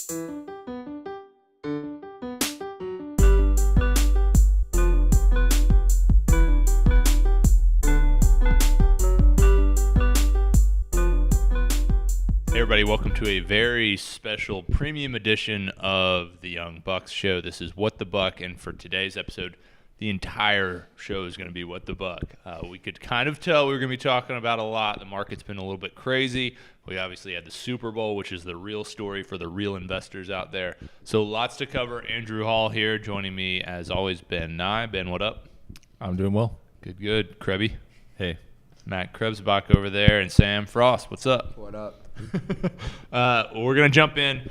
Hey everybody, welcome to a very special premium edition of the Young Bucks Show. This is What the Buck, and for today's episode, the entire show is going to be What the Buck. We could kind of tell we were going to be talking about a lot. The market's been a little bit crazy. We obviously had the Super Bowl, which is the real story for the real investors out there. So lots to cover. Andrew Hall here, joining me as always, Ben Nye. Ben, what up? I'm doing well. Good. Krebby. Hey. Matt Krebsbach over there, and Sam Frost. What's up? What up? We're going to jump in.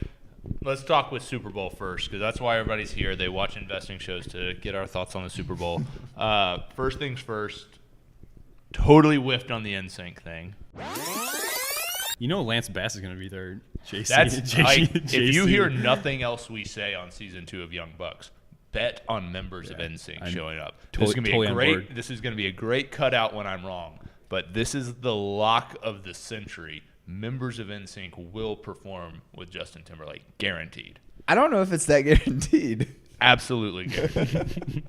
Let's talk with Super Bowl first, because that's why everybody's here. They watch investing shows to get our thoughts on the Super Bowl. First things first, totally whiffed on the NSYNC thing. You know Lance Bass is going to be there, JC. If you hear nothing else we say on season 2 of Young Bucks, bet on members of NSYNC showing up. This is going to be a great cutout when I'm wrong, but this is the lock of the century. Members of NSYNC will perform with Justin Timberlake, guaranteed. I don't know if it's that guaranteed. Absolutely guaranteed.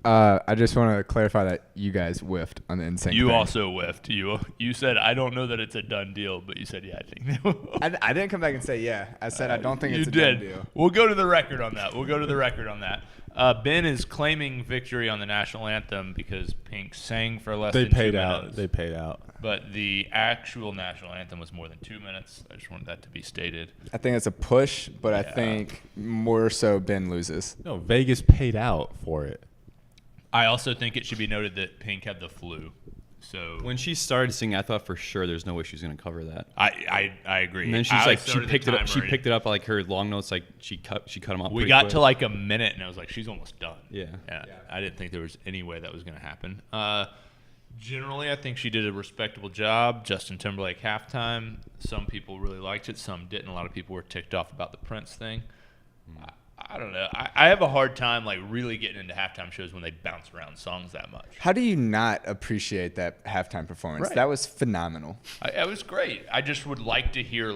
I just want to clarify that you guys whiffed on the NSYNC You thing. also whiffed. You said, I don't know that it's a done deal, but you said, yeah, I think they will. I didn't come back and say yeah. I said I don't think it's a done deal. We'll go to the record on that. Ben is claiming victory on the national anthem because Pink sang for less than 2 minutes. They paid out. But the actual national anthem was more than 2 minutes. I just wanted that to be stated. I think it's a push, but I think more so Ben loses. No, Vegas paid out for it. I also think it should be noted that Pink had the flu. So when she started singing, I thought for sure there's no way she was going to cover that. I agree. And then she picked it up. She picked it up like her long notes, like she cut them off. We got to like a minute, and I was like, she's almost done. Yeah. I didn't think there was any way that was going to happen. Generally, I think she did a respectable job. Justin Timberlake halftime. Some people really liked it. Some didn't. A lot of people were ticked off about the Prince thing. I don't know. I have a hard time like really getting into halftime shows when they bounce around songs that much. How do you not appreciate that halftime performance? Right. That was phenomenal. It was great. I just would like to hear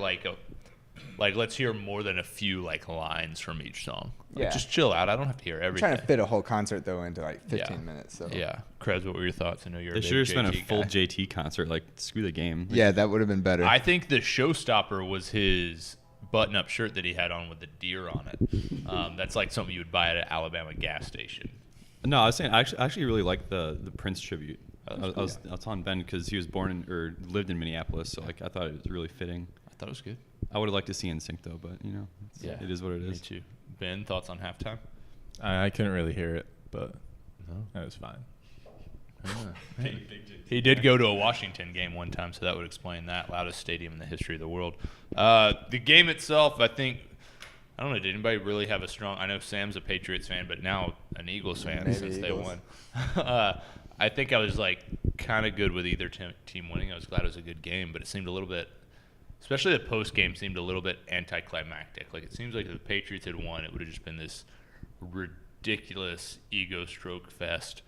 let's hear more than a few like lines from each song. Like, just chill out. I don't have to hear everything. I'm trying to fit a whole concert though into like 15 minutes. So yeah. Krebs, what were your thoughts? I know you're. They should have spent a full JT concert. Like screw the game. Yeah, that would have been better. I think the showstopper was his button-up shirt that he had on with the deer on it. That's like something you would buy at an Alabama gas station. No, I was saying I actually really like the Prince tribute. I was telling Ben because he was lived in Minneapolis, so like I thought it was really fitting. I thought it was good. I would have liked to see NSYNC though, but it is what it is. Me too. Ben, thoughts on halftime? I couldn't really hear it, but that was fine. He did go to a Washington game one time, so that would explain that. Loudest stadium in the history of the world. The game itself, I don't know, did anybody really have a strong – I know Sam's a Patriots fan, but now an Eagles fan since they won. I think I was like kind of good with either team winning. I was glad it was a good game, but it seemed a little bit – especially the post-game seemed a little bit anticlimactic. Like it seems like if the Patriots had won, it would have just been this ridiculous ego stroke fest.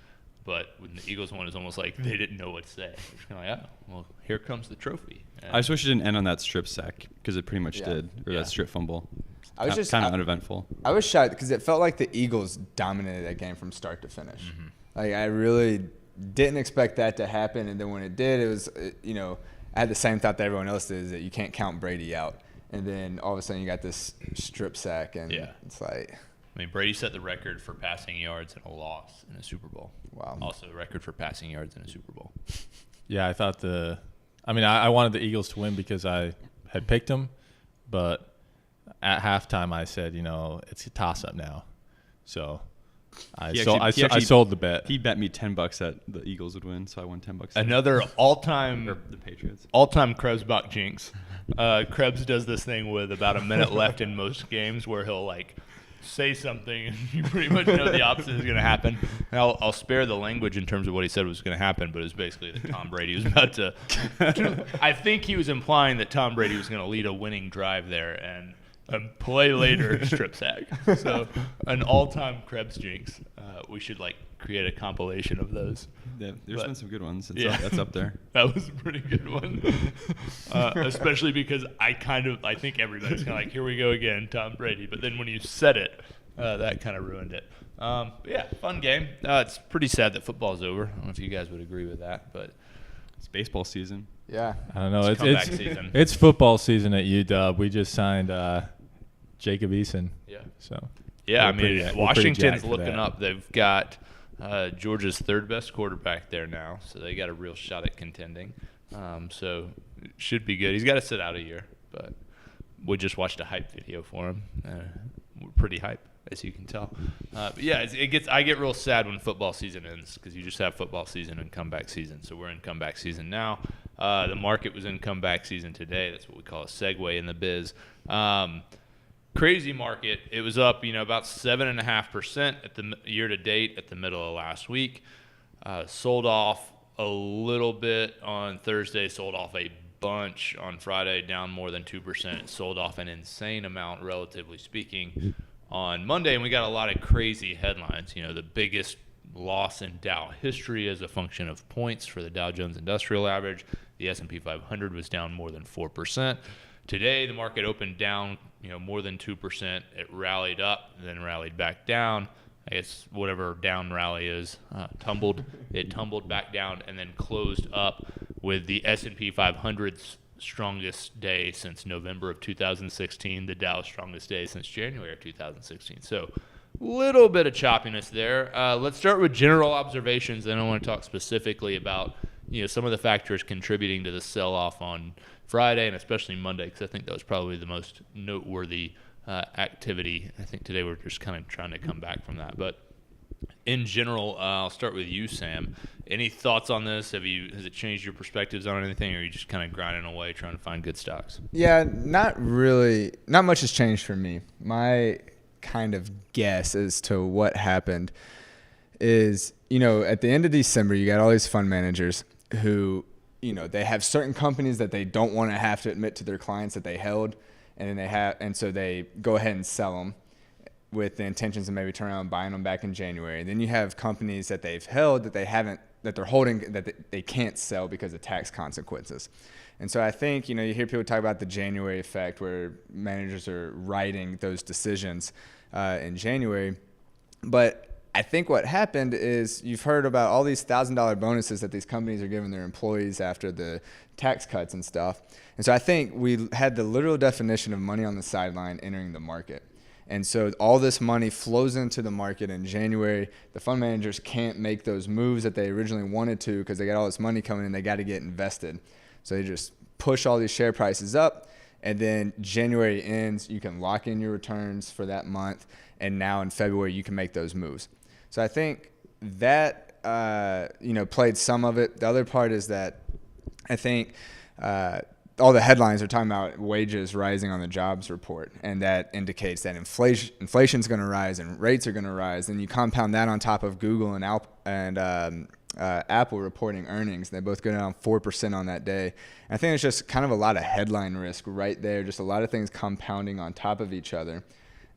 But when the Eagles won, it was almost like they didn't know what to say. They're just kind of like, well, here comes the trophy. And I just wish it didn't end on that strip sack because it pretty much did, or that strip fumble. I was just kind of uneventful. I was shocked because it felt like the Eagles dominated that game from start to finish. Mm-hmm. Like I really didn't expect that to happen, and then when it did, it was I had the same thought that everyone else did, is that you can't count Brady out, and then all of a sudden you got this strip sack, and it's like. I mean, Brady set the record for passing yards in a loss in a Super Bowl. Wow. Also the record for passing yards in a Super Bowl. Yeah, I thought I wanted the Eagles to win because I had picked them, but at halftime I said, it's a toss-up now. So I sold the bet. He bet me $10 that the Eagles would win, so I won $10. Another all-time the Patriots. All-time Krebsbach jinx. Krebs does this thing with about a minute left in most games where he'll like say something and you pretty much know the opposite is going to happen. And I'll spare the language in terms of what he said was going to happen, but it was basically that Tom Brady was about to I think he was implying that Tom Brady was going to lead a winning drive there, and and play later strip sack. So an all-time Krebs jinx. We should create a compilation of those. Yeah, there's been some good ones. That's up there. That was a pretty good one. Especially because I think everybody's kind of like, here we go again, Tom Brady. But then when you said it, that kind of ruined it. Yeah, fun game. It's pretty sad that football's over. I don't know if you guys would agree with that, but It's baseball season. Yeah. I don't know. Comeback season. It's football season at UW. We just signed Jacob Eason. Yeah. So. Yeah, we're pretty Washington's jacked for looking that. up. They've got Georgia's third best quarterback there now, so they got a real shot at contending. So it should be good. He's got to sit out a year, but we just watched a hype video for him. We're pretty hype, as you can tell. But yeah, I get real sad when football season ends because you just have football season and comeback season. So we're in comeback season now. The market was in comeback season today. That's what we call a segue in the biz. Crazy market. It was up, about 7.5% at the year to date at the middle of last week. Sold off a little bit on Thursday. Sold off a bunch on Friday, down more than 2%. Sold off an insane amount, relatively speaking, on Monday. And we got a lot of crazy headlines. The biggest loss in Dow history as a function of points for the Dow Jones Industrial Average. The S&P 500 was down more than 4%. Today, the market opened down, more than 2%. It rallied up, then rallied back down. I guess whatever down rally is, tumbled. It tumbled back down and then closed up with the S&P 500's strongest day since November of 2016, the Dow's strongest day since January of 2016. So a little bit of choppiness there. Let's start with general observations, then I want to talk specifically about some of the factors contributing to the sell-off on Friday and especially Monday, because I think that was probably the most noteworthy activity. I think today we're just kind of trying to come back from that. But in general, I'll start with you, Sam. Any thoughts on this? Has it changed your perspectives on anything, or are you just kind of grinding away trying to find good stocks? Yeah, not really. Not much has changed for me. My kind of guess as to what happened is, at the end of December, you got all these fund managers who, they have certain companies that they don't want to have to admit to their clients that they held, and so they go ahead and sell them with the intentions of maybe turning around and buying them back in January. Then you have companies that they've held that they're holding that they can't sell because of tax consequences. And so I think, you hear people talk about the January effect where managers are writing those decisions in January. But I think what happened is you've heard about all these $1,000 bonuses that these companies are giving their employees after the tax cuts and stuff. And so I think we had the literal definition of money on the sideline entering the market. And so all this money flows into the market in January. The fund managers can't make those moves that they originally wanted to because they got all this money coming in. They got to get invested. So they just push all these share prices up. And then January ends, you can lock in your returns for that month. And now in February, you can make those moves. So I think that, played some of it. The other part is that I think all the headlines are talking about wages rising on the jobs report, and that indicates that inflation's going to rise and rates are going to rise. And you compound that on top of Google and Apple reporting earnings. They both go down 4% on that day. And I think it's just kind of a lot of headline risk right there, just a lot of things compounding on top of each other.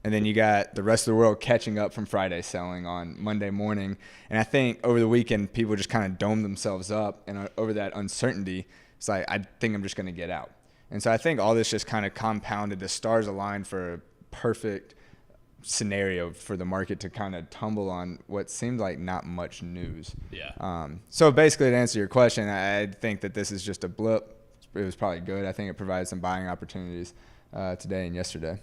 And then you got the rest of the world catching up from Friday selling on Monday morning. And I think over the weekend, people just kind of domed themselves up. And over that uncertainty, it's like, I think I'm just going to get out. And so I think all this just kind of compounded. The stars aligned for a perfect scenario for the market to kind of tumble on what seemed like not much news. Yeah. So basically, to answer your question, I think that this is just a blip. It was probably good. I think it provides some buying opportunities today and yesterday.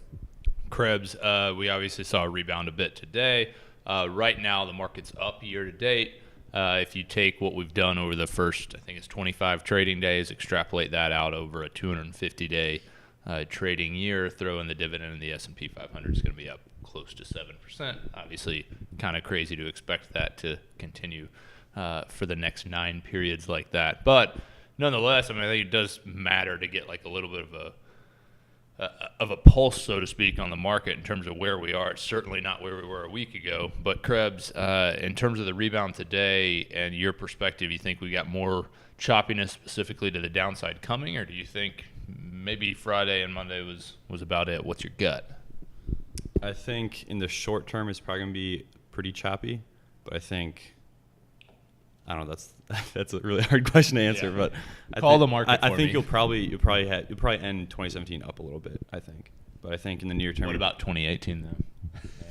Krebs, we obviously saw a rebound a bit today. Right now, the market's up year to date. If you take what we've done over the first, I think it's 25 trading days, extrapolate that out over a 250-day trading year, throw in the dividend, and the S&P 500 is going to be up close to 7%. Obviously, kind of crazy to expect that to continue for the next 9 periods like that. But nonetheless, I think it does matter to get like a little bit of a pulse, so to speak, on the market in terms of where we are. It's certainly not where we were a week ago. But Krebs, in terms of the rebound today and your perspective, you think we got more choppiness specifically to the downside coming, or do you think maybe Friday and Monday was about it. What's your gut? I think in the short term it's probably gonna be pretty choppy, but I think I don't know. That's a really hard question to answer, Yeah. but Call the market I for think me. you'll probably end 2017 up a little bit. I think, but I think in the near term, What about 2018 though?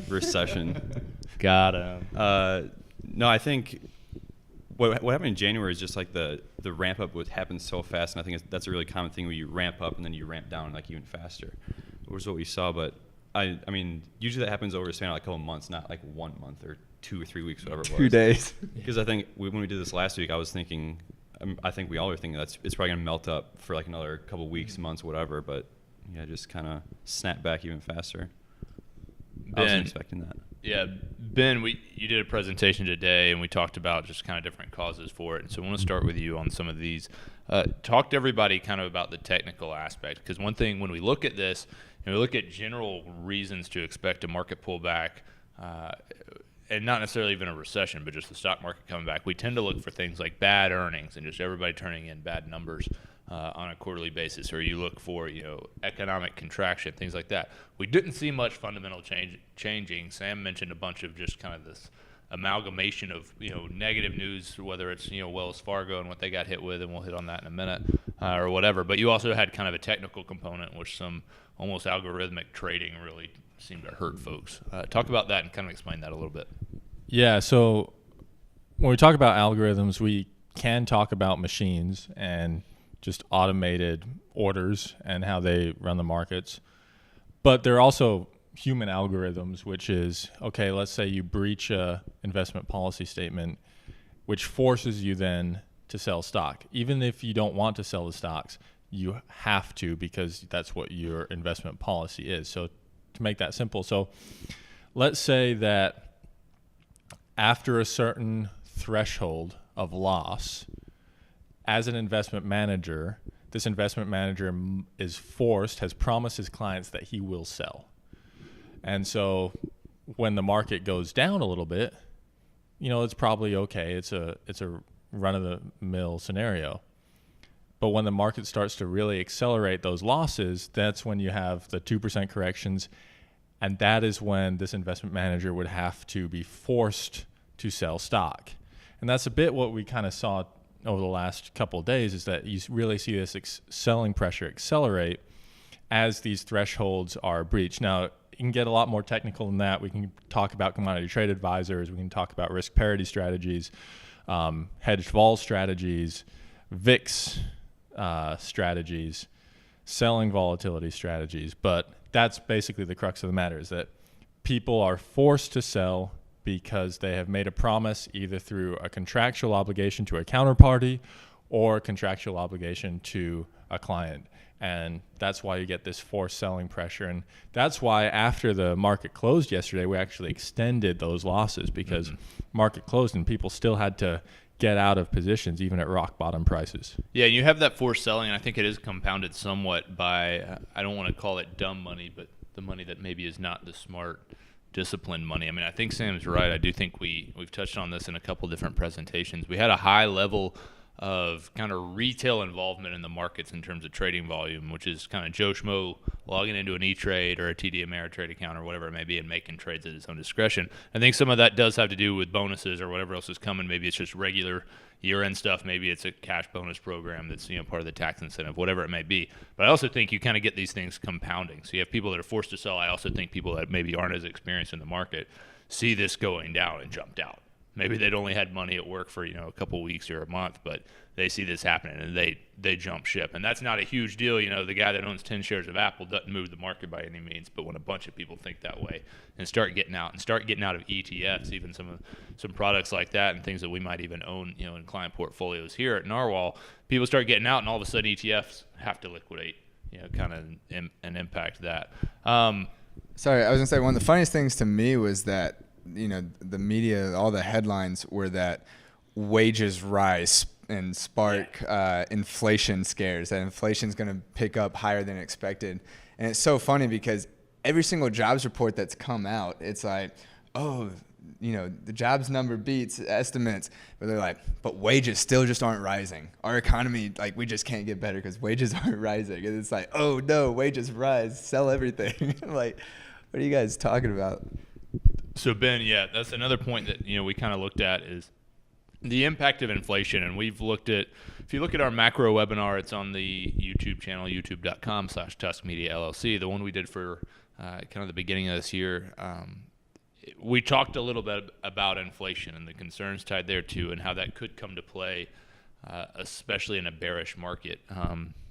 recession? Got him. No, I think what happened in January is just like the ramp up would happen so fast, and I think that's a really common thing where you ramp up and then you ramp down like even faster. It was what we saw, but I mean, usually that happens over a span of like a couple months, not like 1 month or 2 or 3 weeks, whatever it was. 2 days. Because I think when we did this last week, I was thinking, I think we all are thinking it's probably gonna melt up for like another couple weeks, months, whatever. But yeah, just kind of snap back even faster. I wasn't expecting that. Yeah, Ben, you did a presentation today, and we talked about just kind of different causes for it. And so I want to start with you on some of these. Talk to everybody kind of about the technical aspect, because one thing when we look at this, and we look at general reasons to expect a market pullback, and not necessarily even a recession, but just the stock market coming back, we tend to look for things like bad earnings and just everybody turning in bad numbers on a quarterly basis, or you look for economic contraction, things like that. We didn't see much fundamental changing. Sam mentioned a bunch of just kind of this amalgamation of negative news, whether it's Wells Fargo and what they got hit with, and we'll hit on that in a minute, or whatever. But you also had kind of a technical component, which some almost algorithmic trading really seemed to hurt folks. Talk about that and kind of explain that a little bit. Yeah, so when we talk about algorithms, we can talk about machines and just automated orders and how they run the markets. But there are also human algorithms, which is, okay, let's say you breach a investment policy statement, which forces you then to sell stock. Even if you don't want to sell the stocks, you have to, because that's what your investment policy is. So to make that simple, so let's say that after a certain threshold of loss, as an investment manager, this investment manager has promised his clients that he will sell. And so when the market goes down a little bit, it's probably okay. It's a run-of-the-mill scenario. But when the market starts to really accelerate those losses, that's when you have the 2% corrections, and that is when this investment manager would have to be forced to sell stock. And that's a bit what we kind of saw over the last couple of days, is that you really see this selling pressure accelerate as these thresholds are breached. Now, you can get a lot more technical than that. We can talk about commodity trade advisors. We can talk about risk parity strategies, hedged vol strategies, VIX strategies, selling volatility strategies. But that's basically the crux of the matter, is that people are forced to sell because they have made a promise either through a contractual obligation to a counterparty or a contractual obligation to a client. And that's why you get this forced selling pressure. And that's why after the market closed yesterday, we actually extended those losses, because market closed and people still had to get out of positions even at rock bottom prices. Yeah, you have that forced selling, and I think it is compounded somewhat by, I don't want to call it dumb money, but the money that maybe is not the smart, disciplined money. I mean, I think Sam's right. I do think we've touched on this in a couple different presentations. We had a high level of kind of retail involvement in the markets in terms of trading volume, which is kind of Joe Schmo logging into an E-Trade or a TD Ameritrade account or whatever it may be and making trades at his own discretion. I think some of that does have to do with bonuses or whatever else is coming. Maybe it's just regular year-end stuff. Maybe it's a cash bonus program that's part of the tax incentive, whatever it may be. But I also think you kind of get these things compounding. So you have people that are forced to sell. I also think people that maybe aren't as experienced in the market see this going down and jumped out. Maybe they'd only had money at work for a couple weeks or a month, but they see this happening and they jump ship. And that's not a huge deal. The guy that owns 10 shares of Apple doesn't move the market by any means. But when a bunch of people think that way and start getting out of ETFs, even some products like that and things that we might even own, in client portfolios here at Narwhal, people start getting out and all of a sudden ETFs have to liquidate, kind of and impact that. Sorry, I was gonna say one of the funniest things to me was that the media, all the headlines were that wages rise and spark inflation scares, that inflation's going to pick up higher than expected. And it's so funny because every single jobs report that's come out, it's like, oh, the jobs number beats estimates, but they're like, but wages still just aren't rising. Our economy, like, we just can't get better because wages aren't rising. And it's like, oh no, wages rise, sell everything. I'm like, what are you guys talking about? So Ben, yeah, that's another point that we kind of looked at is the impact of inflation. And we've looked at, if you look at our macro webinar, it's on the YouTube channel, youtube.com/Tusk Media LLC, the one we did for kind of the beginning of this year. We talked a little bit about inflation and the concerns tied there too, and how that could come to play, especially in a bearish market.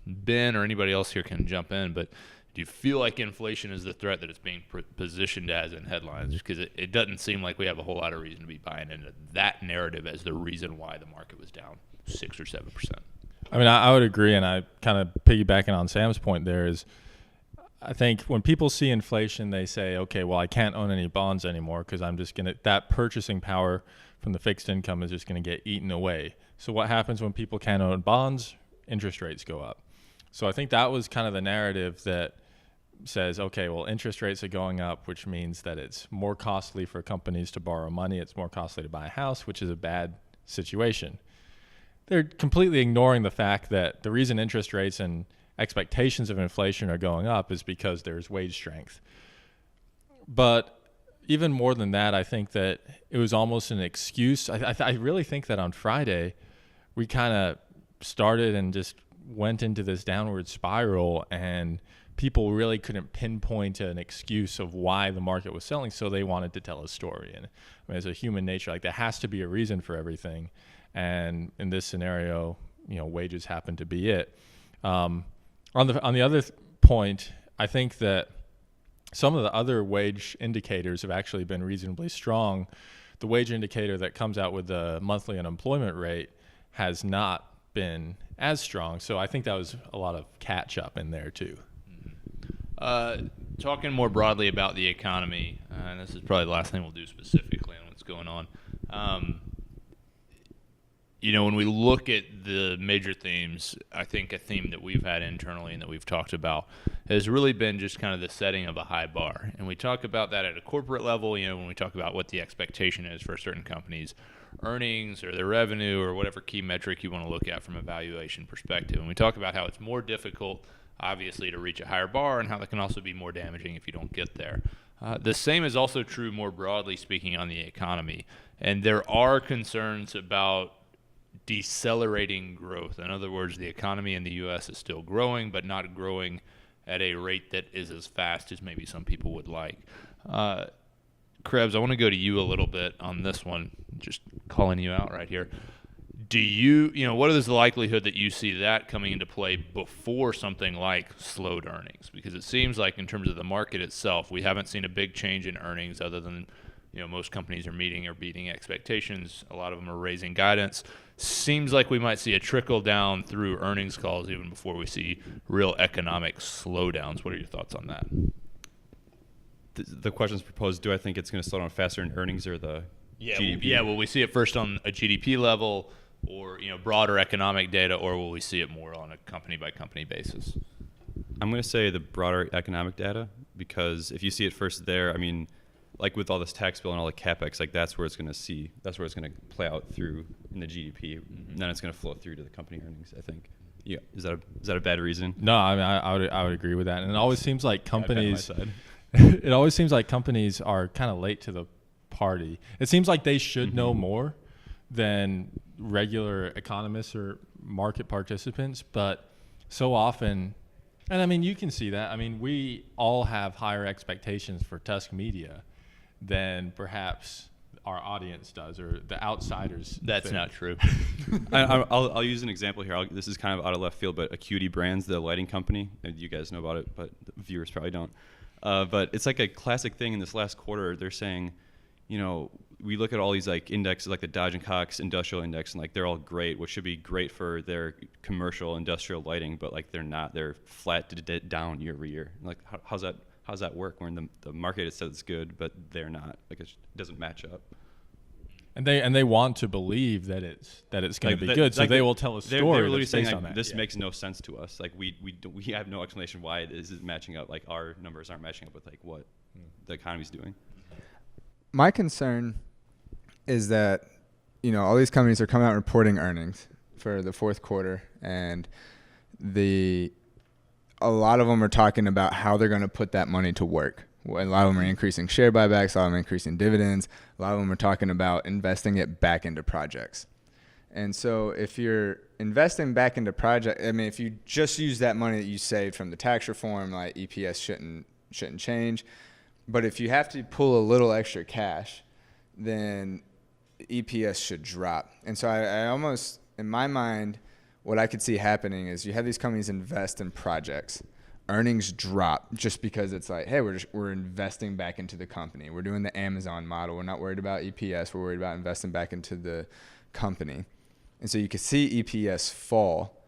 Ben or anybody else here can jump in, but do you feel like inflation is the threat that it's being positioned as in headlines? Because it doesn't seem like we have a whole lot of reason to be buying into that narrative as the reason why the market was down 6 or 7%. I mean, I would agree, and I kind of piggybacking on Sam's point there is, I think when people see inflation, they say, okay, well, I can't own any bonds anymore because I'm just that purchasing power from the fixed income is just going to get eaten away. So what happens when people can't own bonds? Interest rates go up. So I think that was kind of the narrative that says, okay, well, interest rates are going up, which means that it's more costly for companies to borrow money. It's more costly to buy a house, which is a bad situation. They're completely ignoring the fact that the reason interest rates and expectations of inflation are going up is because there's wage strength. But even more than that, I think that it was almost an excuse. I really think that on Friday, we kind of started and just went into this downward spiral, and people really couldn't pinpoint an excuse of why the market was selling, so they wanted to tell a story. And I mean, as a human nature, like, there has to be a reason for everything. And in this scenario, wages happen to be it. On the other point, I think that some of the other wage indicators have actually been reasonably strong. The wage indicator that comes out with the monthly unemployment rate has not been as strong. So I think that was a lot of catch up in there too. Talking more broadly about the economy, and this is probably the last thing we'll do specifically on what's going on. When we look at the major themes, I think a theme that we've had internally and that we've talked about has really been just kind of the setting of a high bar. And we talk about that at a corporate level, when we talk about what the expectation is for certain companies' earnings or their revenue or whatever key metric you want to look at from a valuation perspective. And we talk about how it's more difficult, obviously, to reach a higher bar, and how that can also be more damaging if you don't get there. The same is also true more broadly speaking on the economy. And there are concerns about decelerating growth. In other words, the economy in the U.S. is still growing, but not growing at a rate that is as fast as maybe some people would like. Krebs, I want to go to you a little bit on this one, just calling you out right here. What is the likelihood that you see that coming into play before something like slowed earnings? Because it seems like in terms of the market itself, we haven't seen a big change in earnings other than, most companies are meeting or beating expectations. A lot of them are raising guidance. Seems like we might see a trickle down through earnings calls even before we see real economic slowdowns. What are your thoughts on that? The question's proposed, do I think it's going to slow down faster in earnings or the GDP? Yeah, will we see it first on a GDP level or broader economic data, or will we see it more on a company-by-company basis? I'm going to say the broader economic data, because if you see it first there, I mean, like with all this tax bill and all the capex, like that's where it's going to play out through in the GDP. Mm-hmm. And then it's going to flow through to the company earnings, I think. Yeah, is that a bad reason? No, I mean, I would agree with that. And it always seems like companies it always seems like companies are kind of late to the party. It seems like they should know more than regular economists or market participants, but so often, and I mean, you can see that. I mean, we all have higher expectations for Tusk Media than perhaps our audience does, or the outsiders. That's think. not true. I'll use an example here. This is kind of out of left field, but Acuity Brands, the lighting company, you guys know about it, but the viewers probably don't. But it's like a classic thing in this last quarter. They're saying, we look at all these like indexes, like the Dodge and Cox Industrial Index, and like they're all great, which should be great for their commercial industrial lighting, but like they're not. They're flat to down year over year. Like how's that work? When the market has said it's good, but they're not. Like it doesn't match up. And they want to believe that it's going to be good, so they will tell a story. They're literally that's saying based like, on that. this makes no sense to us. Like we have no explanation why this is matching up. Like our numbers aren't matching up with like what the economy's doing. My concern is that, all these companies are coming out reporting earnings for the fourth quarter, and a lot of them are talking about how they're going to put that money to work. A lot of them are increasing share buybacks, a lot of them are increasing dividends, a lot of them are talking about investing it back into projects. And so if you're investing back into project, if you just use that money that you saved from the tax reform, like EPS shouldn't change. But if you have to pull a little extra cash, then EPS should drop. And so I almost, in my mind, what I could see happening is you have these companies invest in projects, earnings drop just because it's like, hey, we're investing back into the company. We're doing the Amazon model. We're not worried about EPS. We're worried about investing back into the company. And so you could see EPS fall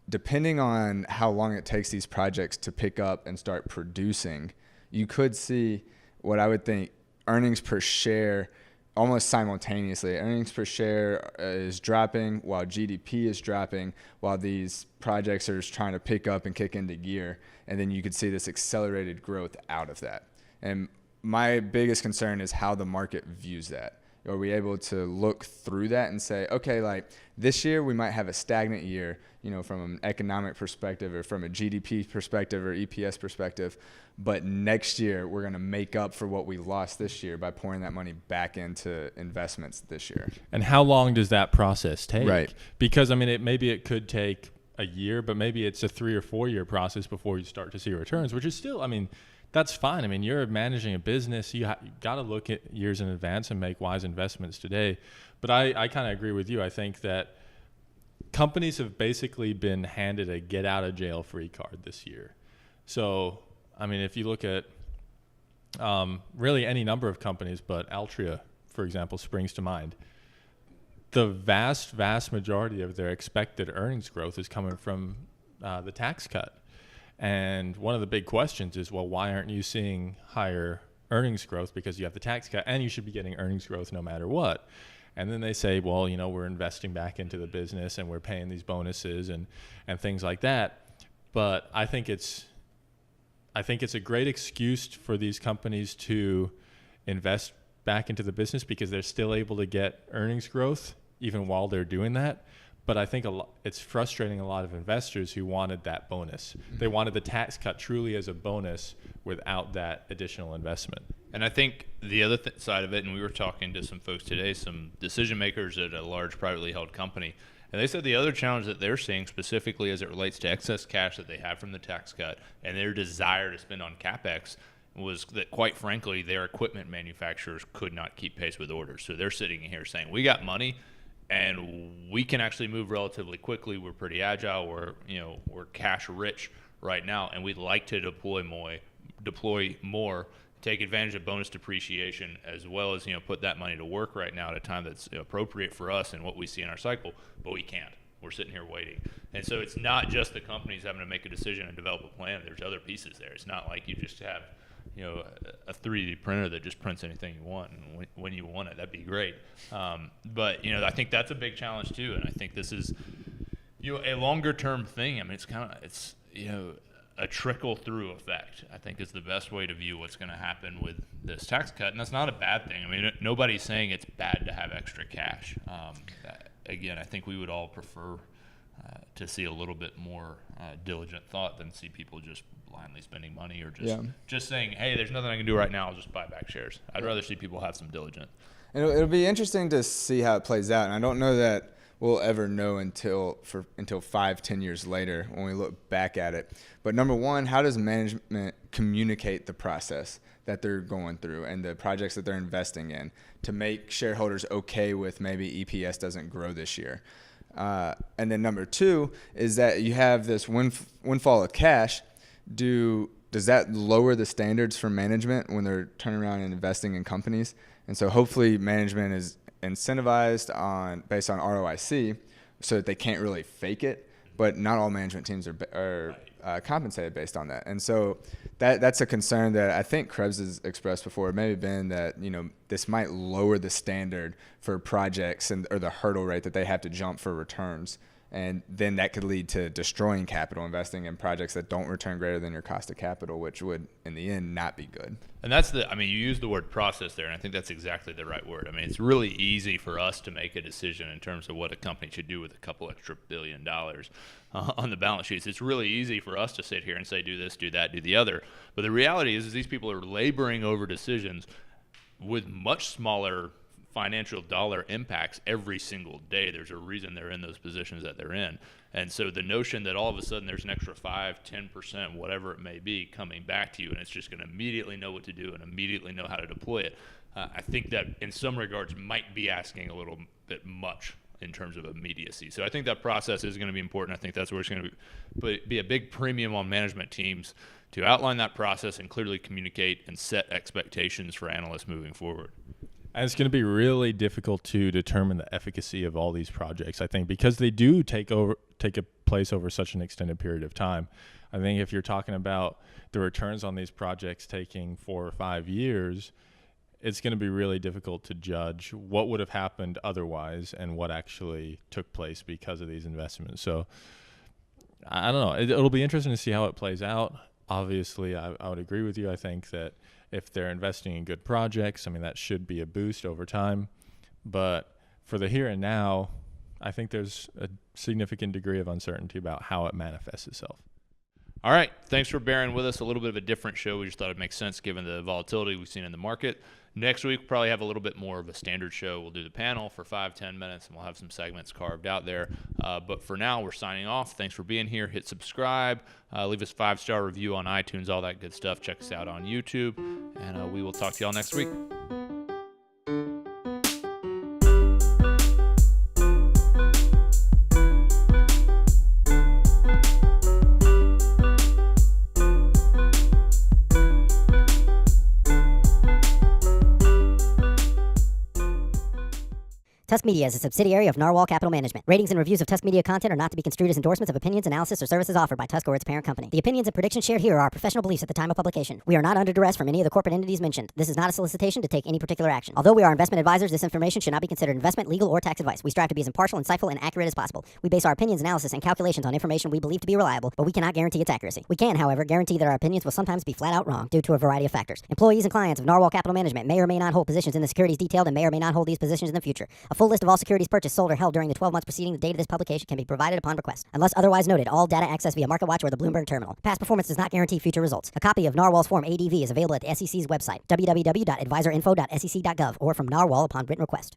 depending on how long it takes these projects to pick up and start producing. You could see what I would think earnings per share almost simultaneously. Earnings per share is dropping while GDP is dropping, while these projects are just trying to pick up and kick into gear. And then you could see this accelerated growth out of that. And my biggest concern is how the market views that. Are we able to look through that and say, okay, like this year we might have a stagnant year, from an economic perspective or from a GDP perspective or EPS perspective, but next year we're going to make up for what we lost this year by pouring that money back into investments this year. And how long does that process take? Right. Because, maybe it could take a year, but maybe it's a 3 or 4 year process before you start to see returns, which is still, that's fine. You're managing a business. You got to look at years in advance and make wise investments today. But I kind of agree with you. I think that companies have basically been handed a get out of jail free card this year. So, if you look at really any number of companies, but Altria, for example, springs to mind. The vast majority of their expected earnings growth is coming from the tax cut. And one of the big questions is, well, why aren't you seeing higher earnings growth? Because you have the tax cut and you should be getting earnings growth no matter what. And then they say, well, we're investing back into the business and we're paying these bonuses and things like that. But I think it's a great excuse for these companies to invest back into the business because they're still able to get earnings growth even while they're doing that. But I think it's frustrating a lot of investors who wanted that bonus. They wanted the tax cut truly as a bonus without that additional investment. And I think the other side of it, and we were talking to some folks today, some decision makers at a large privately held company, and they said the other challenge that they're seeing specifically as it relates to excess cash that they have from the tax cut and their desire to spend on CapEx was that, quite frankly, their equipment manufacturers could not keep pace with orders. So they're sitting here saying, we got money, and we can actually move relatively quickly. We're pretty agile. We're cash rich right now, and we'd like to deploy more, take advantage of bonus depreciation, as well as put that money to work right now at a time that's appropriate for us and what we see in our cycle. But we can't. We're sitting here waiting, and so it's not just the companies having to make a decision and develop a plan. There's other pieces there. It's not like you just have a 3D printer that just prints anything you want, and when you want it, that'd be great. But I think that's a big challenge too, and I think this is a longer term thing. It's a trickle through effect, I think, is the best way to view what's going to happen with this tax cut, and that's not a bad thing. Nobody's saying it's bad to have extra cash. Again, I think we would all prefer to see a little bit more diligent thought than see people just blindly spending money or just saying, hey, there's nothing I can do right now, I'll just buy back shares. I'd rather see people have some diligence. It'll be interesting to see how it plays out, and I don't know that we'll ever know until 5-10 years later when we look back at it. But number one, how does management communicate the process that they're going through and the projects that they're investing in to make shareholders okay with maybe EPS doesn't grow this year? And then number two is that you have this windfall of cash. Does that lower the standards for management when they're turning around and investing in companies? And so hopefully management is incentivized based on ROIC so that they can't really fake it, but not all management teams are compensated based on that. And so that's a concern that I think Krebs has expressed before. It may have been that, this might lower the standard for projects or the hurdle rate that they have to jump for returns. And then that could lead to destroying capital, investing in projects that don't return greater than your cost of capital, which would, in the end, not be good. And that's you use the word process there, and I think that's exactly the right word. I mean, it's really easy for us to make a decision in terms of what a company should do with a couple extra $1 billion on the balance sheets. It's really easy for us to sit here and say, do this, do that, do the other. But the reality is these people are laboring over decisions with much smaller financial dollar impacts every single day. There's a reason they're in those positions that they're in. And so the notion that all of a sudden there's an extra 5-10%, whatever it may be, coming back to you, and it's just going to immediately know what to do and immediately know how to deploy it, I think that in some regards might be asking a little bit much in terms of immediacy. So I think that process is going to be important. I think that's where it's going to be a big premium on management teams to outline that process and clearly communicate and set expectations for analysts moving forward. And it's going to be really difficult to determine the efficacy of all these projects, I think, because they do take a place over such an extended period of time. I think if you're talking about the returns on these projects taking 4 or 5 years, it's going to be really difficult to judge what would have happened otherwise and what actually took place because of these investments. So I don't know. It'll be interesting to see how it plays out. Obviously, I would agree with you. I think that if they're investing in good projects, I mean, that should be a boost over time. But for the here and now, I think there's a significant degree of uncertainty about how it manifests itself. All right. Thanks for bearing with us. A little bit of a different show. We just thought it makes sense given the volatility we've seen in the market. Next week, we'll probably have a little bit more of a standard show. We'll do the panel for 5-10 minutes, and we'll have some segments carved out there. But for now, we're signing off. Thanks for being here. Hit subscribe. Leave us a 5-star review on iTunes, all that good stuff. Check us out on YouTube, and we will talk to y'all next week. Tusk Media is a subsidiary of Narwhal Capital Management. Ratings and reviews of Tusk Media content are not to be construed as endorsements of opinions, analysis, or services offered by Tusk or its parent company. The opinions and predictions shared here are professional beliefs at the time of publication. We are not under duress from any of the corporate entities mentioned. This is not a solicitation to take any particular action. Although we are investment advisors, this information should not be considered investment, legal, or tax advice. We strive to be as impartial, insightful, and accurate as possible. We base our opinions, analysis, and calculations on information we believe to be reliable, but we cannot guarantee its accuracy. We can, however, guarantee that our opinions will sometimes be flat out wrong due to a variety of factors. Employees and clients of Narwhal Capital Management may or may not hold positions in the securities detailed and may or may not hold these positions in the future. A full list of all securities purchased, sold, or held during the 12 months preceding the date of this publication can be provided upon request. Unless otherwise noted, all data accessed via MarketWatch or the Bloomberg terminal. Past performance does not guarantee future results. A copy of Narwhal's Form ADV is available at the SEC's website, www.advisorinfo.sec.gov, or from Narwhal upon written request.